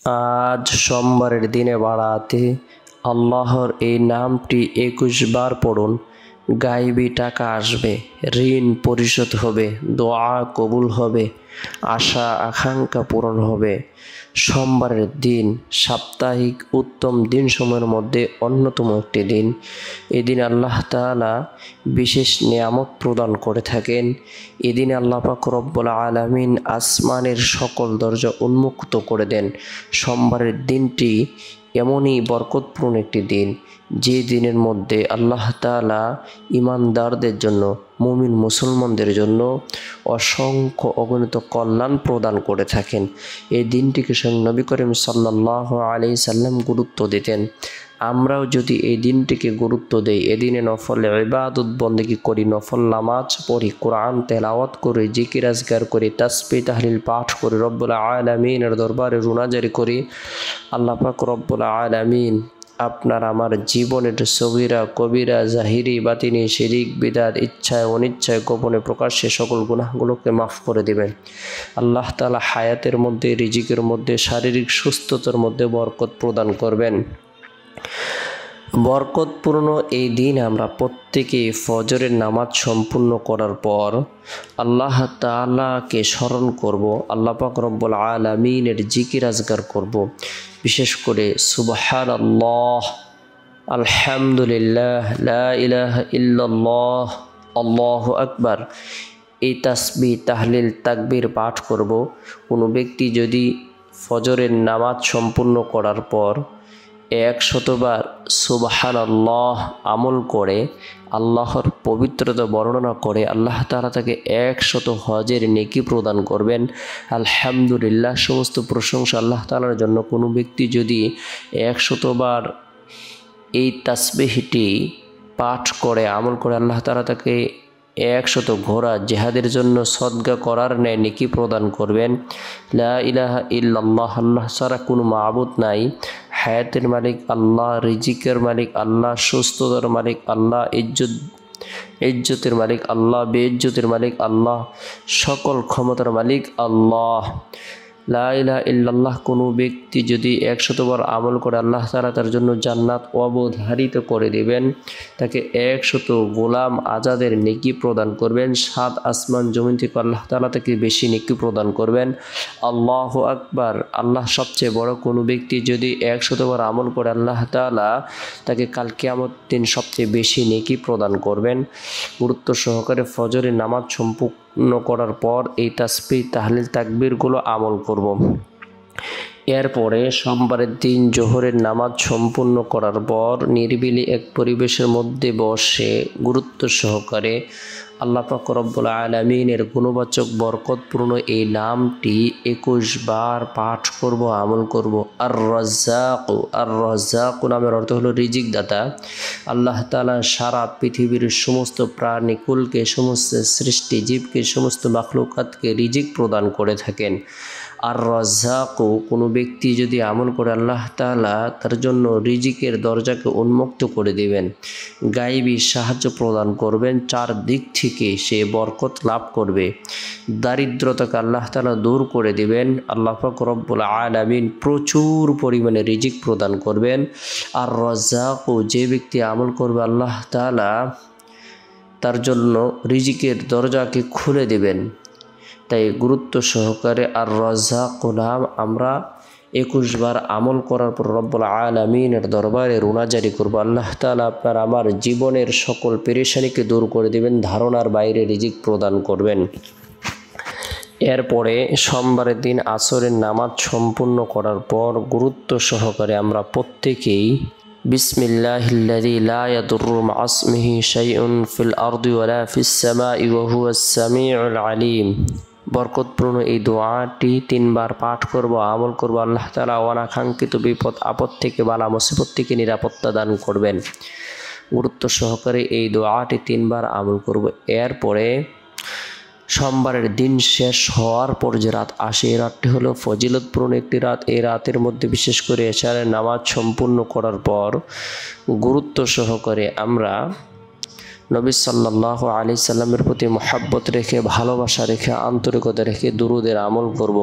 আজ সোমবারের দিনে বাড়াতে আল্লাহর এই নামটি 21 বার পড়ুন। গায়েবী টাকা আসবে, ঋণ পরিশোধ হবে, দোয়া কবুল হবে, আশা আকাঙ্ক্ষা পূরণ হবে। সোমবারের দিন সাপ্তাহিক উত্তম দিনসমূহের মধ্যে অন্যতম একটি দিন। এদিন আল্লাহ তাআলা বিশেষ নিয়ামত প্রদান করে থাকেন। এদিন আল্লাহ পাক রব্বুল আলামিন আসমানের সকল দরজা উন্মুক্ত করে দেন। সোমবারের দিনটি এমনই বরকতপূর্ণ একটি দিন, যে দিনের মধ্যে আল্লাহ তাআলা ঈমানদারদের জন্য, মুমিন মুসলমানদের জন্য অসংখ্য অগণিত কল্যাণ প্রদান করে থাকেন। এই দিনটিকে স্বয়ং নবী করিম সাল্লাল্লাহু আলাইহি সাল্লাম গুরুত্ব দিতেন। আমরাও যদি এই দিনটিকে গুরুত্ব দেই, এদিনে নফল ইবাদত বন্দেগী করি, নফল নামাজ পড়ি, কোরআন তেলাওয়াত করি, জিকির আজকার করি, তাসবিহ তাহলিল পাঠ করি, রব্বুল আলামিনের দরবারে রুনাজারি করি, আল্লাহ পাক রব্বুল আলামিন আপনার আমার জীবনের সগীরা কবিরা জাহিরি বাতিনি শিরিক বিদআত ইচ্ছায় অনিচ্ছায় গোপনে প্রকাশ্যে সকল গুনাহগুলোকে মাফ করে দিবেন। আল্লাহ তাআলা হায়াতের মধ্যে, রিজিকের মধ্যে, শারীরিক সুস্থতার মধ্যে বরকত প্রদান করবেন। বরকতপূর্ণ এই দিন আমরা প্রত্যেকে ফজরের নামাজ সম্পূর্ণ করার পর আল্লাহ তাআলাকে স্মরণ করব, আল্লাহ পাক রব্বুল আলামিনের জিকির আজকার করব। বিশেষ করে সুবহানাল্লাহ, আলহামদুলিল্লাহ, লা ইলাহা ইল্লাল্লাহ, আল্লাহু আকবার, এই তাসবিহ তাহলিল তাকবীর পাঠ করব। কোনো ব্যক্তি যদি ফজরের নামাজ সম্পূর্ণ করার পর 100 বার সুবহানাল্লাহ আমল করে, আল্লাহর পবিত্রতা বর্ণনা করে, আল্লাহ তাআলা তাকে 100 হজের নেকি প্রদান করবেন। আলহামদুলিল্লাহ, সমস্ত প্রশংসা আল্লাহ তাআলার জন্য। কোনো ব্যক্তি যদি 100 বার এই তাসবিহটি পাঠ করে, আমল করে, আল্লাহ তাআলা তাকে 100 ঘোড়া জিহাদের জন্য সদকা করার ন্যায় নেকি প্রদান করবেন। লা ইলাহা ইল্লাল্লাহ, আল্লাহ ছাড়া কোনো মাবুদ নাই। হায়াতের মালিক আল্লাহ, রিজিকের মালিক আল্লাহ, সুস্থতার মালিক আল্লাহ, ইজ্জতের মালিক আল্লাহ, বেইজ্জতের মালিক আল্লাহ, সকল ক্ষমতার মালিক আল্লাহ। লা ইলাহা ইল্লাল্লাহ কোনো ব্যক্তি যদি 100 বার আমল করে, আল্লাহ তাআলা তার জন্য জান্নাত অবধারিত করে দিবেন। তাকে 100 গোলাম আজাদের নেকি প্রদান করবেন। 7 আসমান জমিন থেকে আল্লাহ তাআলা তাকে বেশি নেকি প্রদান করবেন। আল্লাহু আকবার, আল্লাহ সবচেয়ে বড়। কোনো ব্যক্তি যদি 100 বার আমল করে, আল্লাহ তাআলা তাকে কাল কিয়ামত দিন সবচেয়ে বেশি নেকি প্রদান করবেন। গুরুত্ব সহকারে ফজরের নামাজ সম্পূর্ণ করার পর এই তাসবিহ তাহলিল তাকবীরগুলো আমল করব। এরপরে সোমবারের দিন জোহরের নামাজ সম্পূর্ণ করার পর নিরিবিলি এক পরিবেশের মধ্যে বসে গুরুত্ব সহকারে আল্লাহ পাক রব্বুল আলামিনের গুণবাচক বরকতপূর্ণ এই নামটি 21 বার পাঠ করব, আমল করব। আর রাজ্জাক, আর রাজ্জাক নামের অর্থ হলো রিজিক দাতা। আল্লাহ তাআলা সারা পৃথিবীর সমস্ত প্রাণীকুলকে, সমস্ত সৃষ্টি জীবকে, সমস্ত মাখলুকাতকে রিজিক প্রদান করে থাকেন। আর রাজ্জাক কোনো ব্যক্তি যদি আমল করে, আল্লাহ তাআলা তার জন্য রিজিকের দরজাকে উন্মুক্ত করে দিবেন, গায়েবী সাহায্য প্রদান করবেন, 4 দিক থেকে সে বরকত লাভ করবে। দারিদ্রতাকে আল্লাহ তাআলা দূর করে দিবেন। আল্লাহ পাক রব্বুল আলামিন প্রচুর পরিমাণে রিজিক প্রদান করবেন। আর রাজ্জাক যে ব্যক্তি আমল করবে, আল্লাহ তাআলা তার জন্য রিজিকের দরজাকে খুলে দিবেন। তাই গুরুত্ব সহকারে আর রাজ্জাক নাম আমরা 21 বার আমল করার পর রব্বুল আলামিনের দরবারে রুনাজারি করব। আল্লাহ তাআলা আপনার আমার জীবনের সকল পেরেশানিকে দূর করে দিবেন, ধারণার বাইরে রিজিক প্রদান করবেন। এরপরে সোমবারের দিন আসরের নামাজ সম্পূর্ণ করার পর গুরুত্ব সহকারে আমরা প্রত্যেকেই বিসমিল্লাহিল্লাযী লা ইয়াদুররু মা ইসমিহি শাইউন ফিল আরদি ওয়ালা ফিস সামাই ওয়া হুয়াস সামিউল আলিম, বরকতপূর্ণ এই দোয়াটি 3 বার পাঠ করব, আমল করব। আল্লাহ তাআলা অনাকাঙ্ক্ষিত বিপদ আপদ থেকে, বালা মুসিবত থেকে নিরাপত্তা দান করবেন। গুরুত্ব সহকারে এই দোয়াটি 3 বার আমল করব। এরপরে সোমবারের দিন শেষ হওয়ার পর যে রাত আসে, এই রাতটি হলো ফজিলতপূর্ণ একটি রাত। এই রাতের মধ্যে বিশেষ করে এশারের নামাজ সম্পূর্ণ করার পর গুরুত্ব সহকারে আমরা নবী সাল্লাল্লাহু আলাইহি সাল্লামের প্রতি মহব্বত রেখে, ভালোবাসা রেখে, আন্তরিকতা রেখে দুরুদের আমল করব।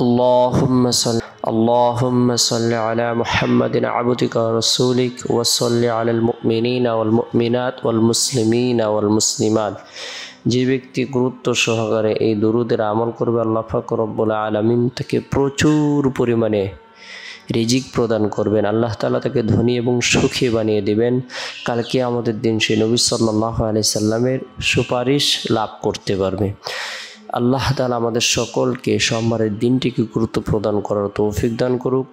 আল্লাহুম্মা সাল্লি اللهم صل على محمد عبدك ورسولك وصل على المؤمنين والمؤمنات والمسلمين والمسلمات। যে ব্যক্তি গুরুত্ব সহকারে এই দুরুদের আমল করবে, আল্লাহ পাক রব্বুল আলামিন তাকে প্রচুর পরিমাণে রিজিক প্রদান করবেন। আল্লাহ তাআলা তাকে ধনী এবং সুখী বানিয়ে দিবেন। কালকে আমাদের দিন সেই নবী সাল্লাল্লাহু আলাইহি সাল্লামের সুপারিশ লাভ করতে পারবে। আল্লাহ তাআলা আমাদের সকলকে সোমবারের দিনটিকে গুরুত্ব প্রদান করার তৌফিক দান করুক।